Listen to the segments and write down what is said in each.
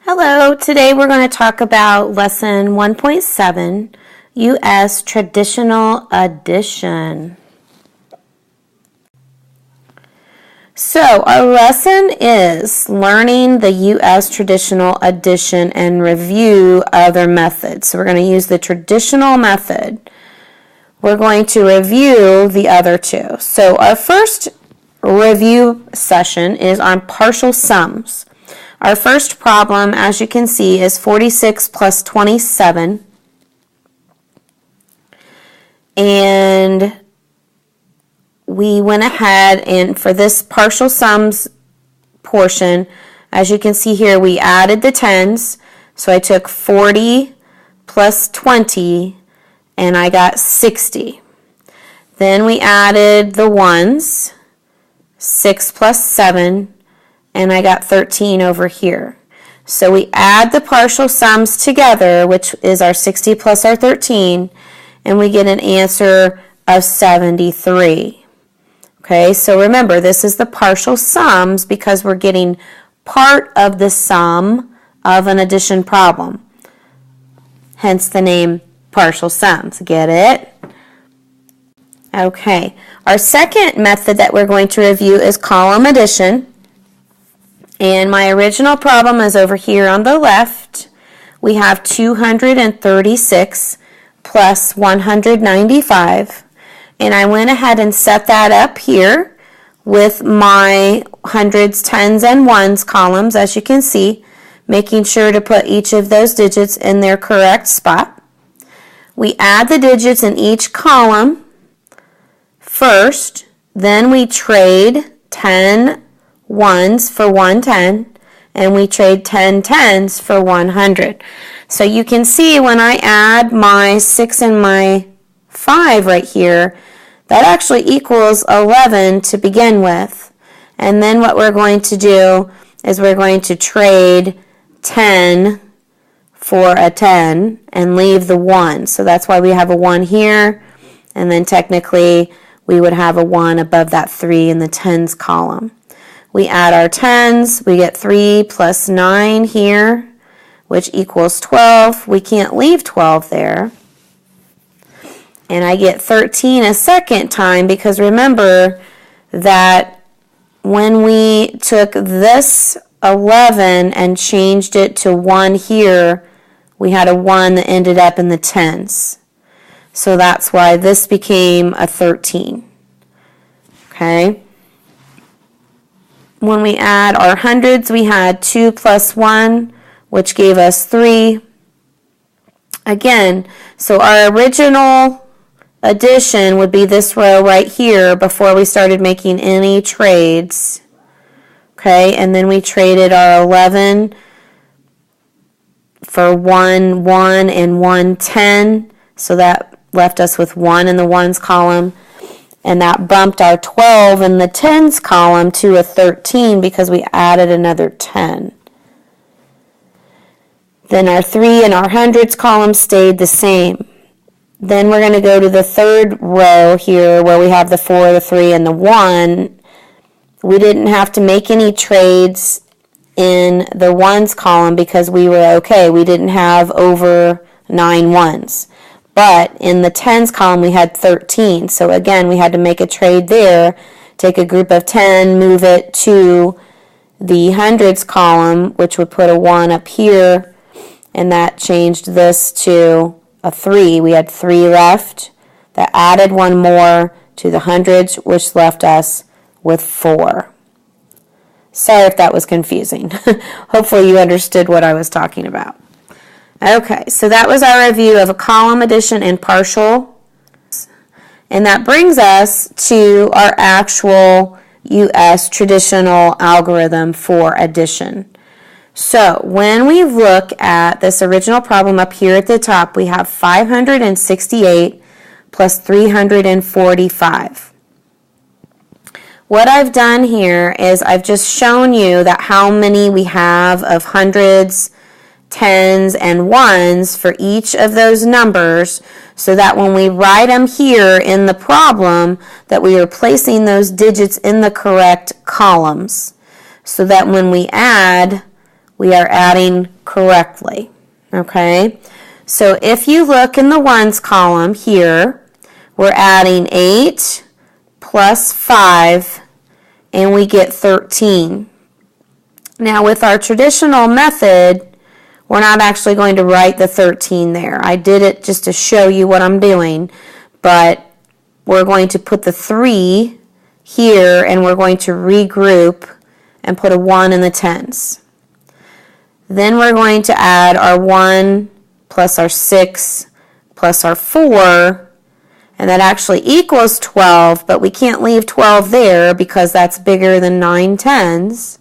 Hello, today we're going to talk about lesson 1.7, U.S. Traditional Addition. So our lesson is learning the U.S. traditional addition and review other methods. So we're going to use the traditional method. We're going to review the other two. So our first review session is on partial sums. Our first problem, as you can see, is 46 plus 27. And we went ahead and for this partial sums portion, as you can see here, we added the tens. So I took 40 plus 20 and I got 60. Then we added the ones, 6 plus 7, and I got 13 over here. So we add the partial sums together, which is our 60 plus our 13, and we get an answer of 73. Okay, so remember, this is the partial sums because we're getting part of the sum of an addition problem. Hence the name partial sums. Get it? Okay, our second method that we're going to review is column addition. And my original problem is over here on the left. We have 236 plus 195. And I went ahead and set that up here with my hundreds, tens, and ones columns, as you can see, making sure to put each of those digits in their correct spot. We add the digits in each column first, then we trade 10 ones for 110, and we trade 10 tens for 100. So you can see when I add my 6 and my 5 right here, that actually equals 11 to begin with. And then what we're going to do is we're going to trade 10 for a 10 and leave the 1. So that's why we have a 1 here, and then technically we would have a 1 above that 3 in the tens column. We add our tens, we get 3 plus 9 here, which equals 12. We can't leave 12 there. And I get 13 a second time because remember that when we took this 11 and changed it to 1 here, we had a 1 that ended up in the tens. So that's why this became a 13. Okay? When we add our hundreds, we had 2 plus 1, which gave us 3. Again, so our original addition would be this row right here before we started making any trades. Okay, and then we traded our 11 for 1, 1, and 1, 10. So that left us with 1 in the ones column. And that bumped our 12 in the tens column to a 13 because we added another 10. Then our 3 and our hundreds column stayed the same. Then we're going to go to the third row here where we have the 4, the 3, and the 1. We didn't have to make any trades in the ones column because we were okay. We didn't have over 9 ones. But in the tens column, we had 13. So again, we had to make a trade there, take a group of 10, move it to the hundreds column, which would put a 1 up here, and that changed this to a 3. We had 3 left. That added 1 more to the hundreds, which left us with 4. Sorry if that was confusing. Hopefully you understood what I was talking about. Okay, so that was our review of a column addition and partial. And that brings us to our actual U.S. traditional algorithm for addition. So when we look at this original problem up here at the top, we have 568 plus 345. What I've done here is I've just shown you that how many we have of hundreds, tens, and ones for each of those numbers so that when we write them here in the problem that we are placing those digits in the correct columns so that when we add we are adding correctly. Okay? So if you look in the ones column here, we're adding 8 plus 5, and we get 13. Now with our traditional method, we're not actually going to write the 13 there. I did it just to show you what I'm doing, but we're going to put the 3 here, and we're going to regroup and put a 1 in the tens. Then we're going to add our 1 plus our 6 plus our 4, and that actually equals 12, but we can't leave 12 there because that's bigger than 9 tens.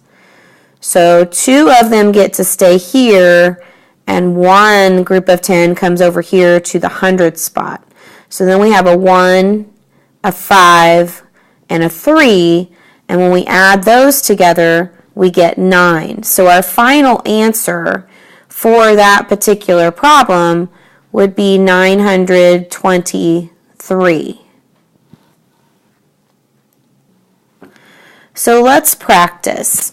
So 2 of them get to stay here, and 1 group of 10 comes over here to the 100 spot. So then we have a 1, a 5, and a 3, and when we add those together, we get 9. So our final answer for that particular problem would be 923. So let's practice.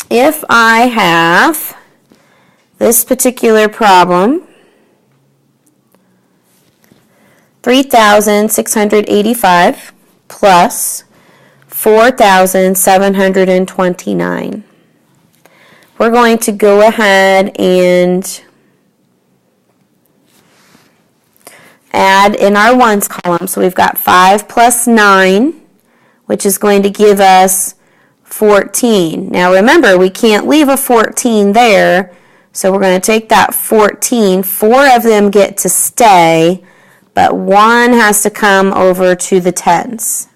If I have this particular problem, 3,685 plus 4,729. We're going to go ahead and add in our ones column. So we've got 5 plus 9, which is going to give us 14. Now remember, we can't leave a 14 there, so we're going to take that 14. 4 of them get to stay, but 1 has to come over to the tens.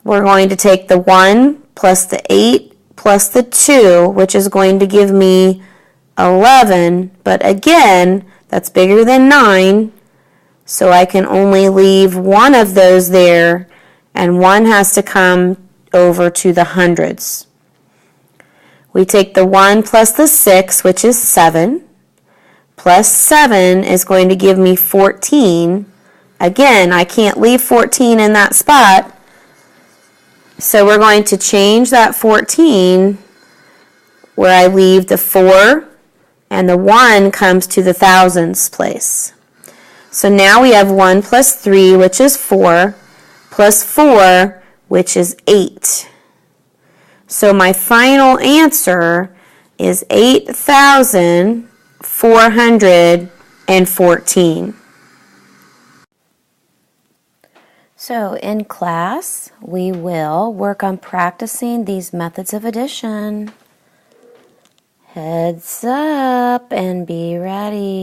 We're going to take the 1 plus the 8 plus the 2, which is going to give me 11, but again, that's bigger than 9, so I can only leave 1 of those there, and 1 has to come over to the hundreds. We take the 1 plus the 6, which is 7, plus 7 is going to give me 14. Again, I can't leave 14 in that spot, so we're going to change that 14 where I leave the 4 and the 1 comes to the thousands place. So now we have 1 plus 3, which is 4, plus 4, which is 8. So my final answer is 8,414. So in class, we will work on practicing these methods of addition. Heads up and be ready.